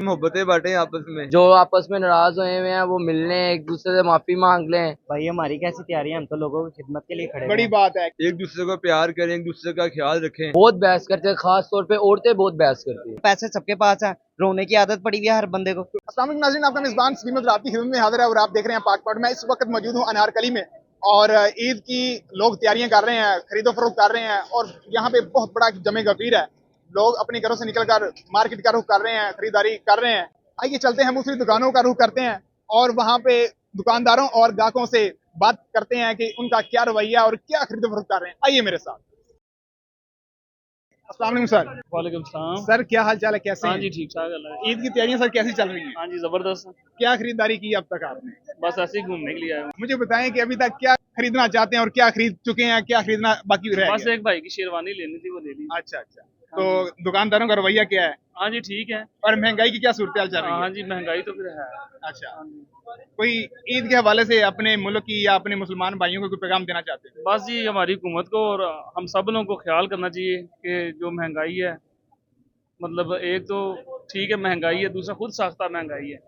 मोहब्बतें बांटे आपस में, जो आपस में नाराज हुए हुए हैं वो मिलने, एक दूसरे से माफी मांग लें। भाई हमारी कैसी तैयारी है, हम तो लोगों की खिदमत के लिए खड़े बड़ी हैं। बात है। एक दूसरे को प्यार करें, एक दूसरे का ख्याल रखें। बहुत बहस करते हैं, खास तौर पे औरतें बहुत बहस करती हैं। पैसे सबके पास है, रोने की आदत पड़ी हुई है हर बंदे को। अस्सलाम वालेकुम नाज़रीन, आपका मेज़बान श्रीमद रात की खिदमत में हाजिर है और आप देख रहे हैं पाक पॉट। मैं इस वक्त मौजूद हूँ अनारकली में और ईद की लोग तैयारियां कर रहे हैं, खरीदो फरोख्त कर रहे हैं और यहाँ पे बहुत बड़ा जमे गफीर है। लोग अपने घरों से निकलकर मार्केट का रुख कर रहे हैं, खरीदारी कर रहे हैं। आइए चलते हैं, मुख्तलिफ दुकानों का रुख करते हैं और वहाँ पे दुकानदारों और ग्राहकों से बात करते हैं कि उनका क्या रवैया और क्या खरीदो फरोख्त कर रहे हैं। आइए मेरे साथ। अस्सलाम वालेकुम सर। वालेकुम सलाम। सर क्या हाल चाल है, कैसे हाँ हैं? जी, ठीक ठाक अल्लाह का। ईद की तैयारियां सर कैसी चल रही हैं? हाँ जी, जबरदस्त। क्या खरीदारी की अब तक आपने? बस ऐसे ही घूमने के लिए आया हूँ। मुझे बताएं कि अभी तक क्या खरीदना चाहते हैं और क्या खरीद चुके हैं, क्या खरीदना बाकी रह बस गया? एक भाई की शेरवानी लेनी थी, वो ले ली। अच्छा अच्छा, तो दुकानदारों का रवैया क्या है हाँ जी, ठीक है। और महंगाई की क्या सूरत हाल चल रही हाँ है? जी, महंगाई तो फिर है। अच्छा, हाँ जी। कोई ईद के हवाले से अपने मुल्क की या अपने मुसलमान भाइयों को कोई पैगाम देना चाहते हैं? बस जी, हमारी हुकूमत को और हम सब लोगों को ख्याल करना चाहिए कि जो महंगाई है, मतलब एक तो ठीक है महंगाई है, दूसरा खुद साख्ता महंगाई है।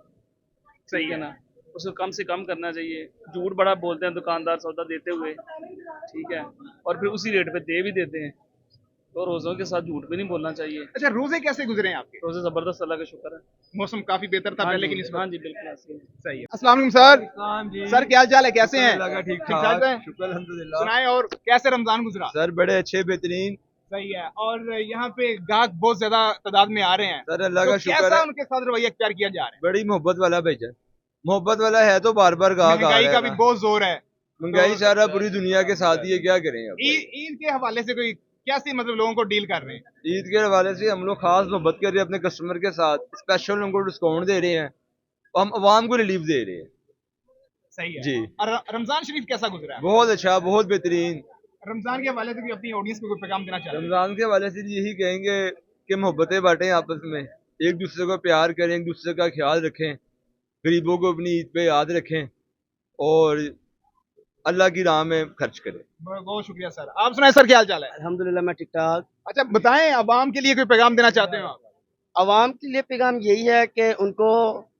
सही है ना, उसको कम से कम करना चाहिए। झूठ बड़ा बोलते हैं दुकानदार सौदा देते हुए, ठीक है, और फिर उसी रेट पे दे भी देते हैं। तो रोज़ों के साथ झूठ भी नहीं बोलना चाहिए। अच्छा, रोजे कैसे गुजरे हैं आपके? रोज़े ज़बरदस्त, अल्लाह का शुक्र है। मौसम काफी बेहतर था हाँ पहले जी, की निस्बत। हाँ जी, बिल्कुल ऐसे ही। सही है। अस्सलाम वालेकुम सर। सर क्या हाल चाल है, कैसे हैं? ठीक ठाक हैं? शुक्र अल्हम्दुलिल्लाह। सुनाए और कैसे रमजान गुजरा? सर बड़े अच्छे बेहतरीन। सही है। और यहाँ पे ग्राहक बहुत ज्यादा तादाद में आ रहे हैं, सर अल्लाह तो का शुक्र कैसा है, उनके साथ रवैया इख्तियार किया जा रहा है? बड़ी मोहब्बत वाला भेजा। मोहब्बत वाला है तो बार बार गाहक आ महंगाई रहा का है भी ना। बहुत जोर है। महंगाई तो सारा पूरी दुनिया के साथ ही है, क्या करें अब। ईद के हवाले से कोई कैसे मतलब लोगों को डील कर रहे हैं? ईद के हवाले से हम लोग खास मोहब्बत कर रहे हैं अपने कस्टमर के साथ, स्पेशल उनको डिस्काउंट दे रहे हैं, हम अवाम को रिलीफ दे रहे हैं। सही है जी। और रमजान शरीफ कैसा गुजरा है? बहुत अच्छा, बहुत बेहतरीन। रमजान के हवाले से भी अपनी ऑडियंस को कोई पैगाम देना चाहते हैं? रमजान के हवाले से यही कहेंगे कि मोहब्बतें बांटें आपस में, एक दूसरे को प्यार करें, एक दूसरे का ख्याल रखें, गरीबों को अपनी ईद पे याद रखें और अल्लाह की राह में खर्च करें। बहुत बहुत शुक्रिया सर। आप सुनाए सर, क्या हाल चाल है? अल्हम्दुलिल्लाह मैं ठीक ठाक। अच्छा बताएं, अवाम के लिए कोई पैगाम देना चाहते हो आप? आवाम के लिए पैगाम यही है कि उनको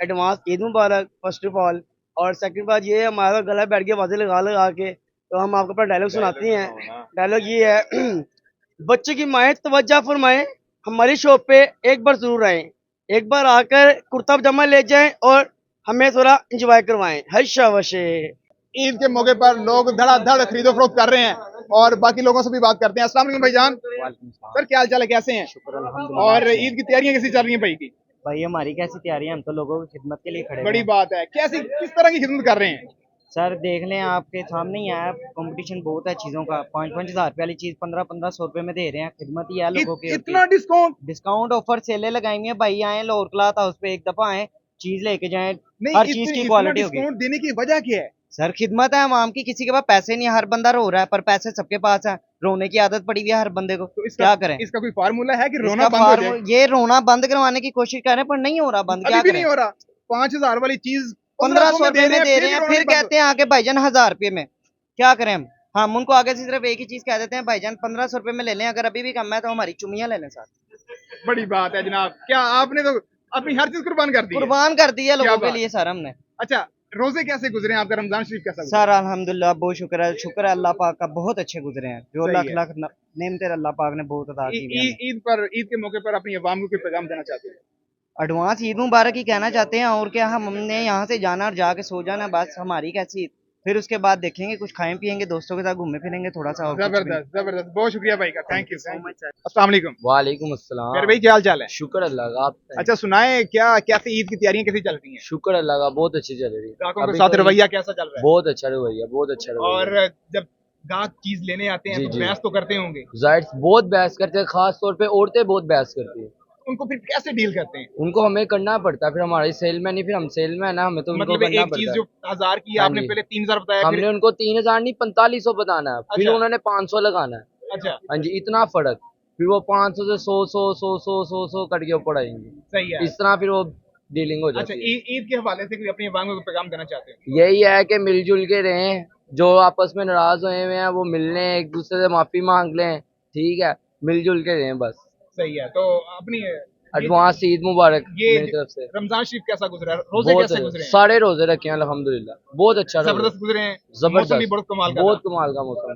advance Eid Mubarak first of all, और सेकंड बात ये है, हमारा गला बैठ गया वाजे लगा लगा के, तो हम आपको अपना डायलॉग सुनाते हैं। डायलॉग ये है बच्चे की माएँ तवज्जो फरमाएं, हमारी शॉप पे एक बार जरूर आए, एक बार आकर कुर्ता पजामा ले जाएं और हमें थोड़ा इंजॉय करवाएं। हर्षा वशे। ईद के मौके पर लोग धड़ाधड़ खरीदो फरोख्त कर रहे हैं और बाकी लोगों से भी बात करते हैं। अस्सलाम वालेकुम भाईजान। सर क्या हाल चाल है, कैसे हैं? शुक्र अल्हम्दुलिल्लाह। और ईद की तैयारियां कैसी चल रही हैं भाई की? भाई हमारी कैसी तैयारी है, हम तो लोगों की खिदमत के लिए खड़े बड़ी हैं। बात है। कैसी किस तरह की खिदमत कर रहे हैं? सर देख लें, आपके सामने ही है, कंपटीशन बहुत है चीज़ों का। 5-5 हज़ार रुपये वाली चीज़ 1500-1500 रुपये में दे रहे हैं। खिदमत ही है लोगों की। इतना डिस्काउंट? डिस्काउंट ऑफर सेलें लगाई हुई है भाई। आए लाहौर क्लॉथ हाउस पे, एक दफा आए, चीज लेके जाएं। नहीं, हर चीज की क्वालिटी होगी। डिस्काउंट देने की वजह क्या है? सर खिदमत है आवाम की, किसी के पास पैसे नहीं है, हर बंदा रो रहा है, पर पैसे सबके पास है। रोने की आदत पड़ी हुई है हर बंदे को, तो इसका क्या करें? इसका कोई फार्मूला है कि रोना इसका बंद हो जाए? ये रोना बंद करवाने की कोशिश कर रहे हैं पर नहीं हो रहा बंद, अभी क्या भी करें? नहीं हो रहा। 5,000 वाली चीज 1500 रुपये में दे रहे हैं, रोना फिर नहीं बंद कहते हैं आके भाईजान 1000 रुपये में। क्या करें हम उनको आगे से सिर्फ एक ही चीज कह देते हैं, भाईजान 1500 रुपये में ले लें, अगर अभी भी कम है तो हमारी चुमियां ले लें साथ। हो। बड़ी बात है जनाब, क्या आपने तो अपनी हर चीज कुर्बान कर दी है। कुर्बान कर दी है क्या लोगों के बात। लिए सर हमने। अच्छा, रोजे कैसे गुजरे हैं आपका? रमजान शरीफ कैसा गुजरा? सर अल्हम्दुलिल्लाह बहुत शुक्र है अल्लाह पाक का, बहुत अच्छे गुजरे हैं। जो सही लाख है। लाख नेमतें अल्लाह पाक ने बहुत अदा की हुई हैं हमें। ईद के मौके पर अपनी अवाम को कोई पैगाम देना चाहते हैं? एडवांस ईद मुबारक ही कहना चाहते हैं, और क्या, हमने यहाँ से जाना और जाके सो जाना, बस हमारी कैसी ईद। फिर उसके बाद देखेंगे, कुछ खाएं पियेंगे, दोस्तों के साथ घूमे फिरेंगे थोड़ा सा, और कुछ भी नहीं। जबरदस्त जबरदस्त, बहुत शुक्रिया भाई का, थैंक यू सो मच। अस्सलाम वालेकुम। वालेकुम अस्सलाम। मेरे भाई क्या हाल चाल है? शुक्र अल्लाह का। आप अच्छा सुनाए, क्या कैसे ईद की तैयारियां कैसी चल रही हैं? शुक्र अल्लाह का, बहुत अच्छी चल रही है। ग्राहकों के अभी साथ तो रवैया कैसा चल रहा है? बहुत अच्छा रवैया, बहुत अच्छा रवैया। और जब ग्राहक चीज लेने आते हैं जी, तो जी। बहस तो करते होंगे, जाहिर बहुत बहस करते हैं, खास तौर पे औरतें बहुत बहस करती हैं। उनको फिर कैसे डील करते हैं? उनको हमें करना पड़ता है, फिर हमारी सेल में नहीं, फिर हम सेल में है ना, हमें तो उनको मतलब करना एक चीज पड़ता जो है। 1000 की हाँ आपने जी। पहले 3000 बताया, हमने फिर उनको 3000 नहीं 4500 बताना है, फिर अच्छा। उन्होंने 500 लगाना है। अच्छा हाँ जी, इतना फर्क। फिर वो 500 से 100 कट के ऊपर आएंगे। सही है। इस तरह फिर वो डीलिंग हो अच्छा, जाती है। ईद के हवाले से कोई अपनी अवाम को पैगाम देना चाहते हैं? यही है कि मिलजुल के रहें, जो आपस में नाराज हुए हुए हैं वो मिलने, एक दूसरे से माफी मांग लें, ठीक है, मिलजुल के रहें बस। सही है। तो अपनी एडवांस ईद मुबारक ये मेरी तरफ से। रमजान शरीफ कैसा गुजरा है? रोजे बहुत कैसे गुजरे हैं? सारे रोजे रखे हैं अल्हम्दुलिल्लाह, बहुत अच्छा रोजा। जबरदस्त गुजरे हैं। जबरदस्त, मौसम भी बहुत कमाल का बहुत था। कमाल का मौसम।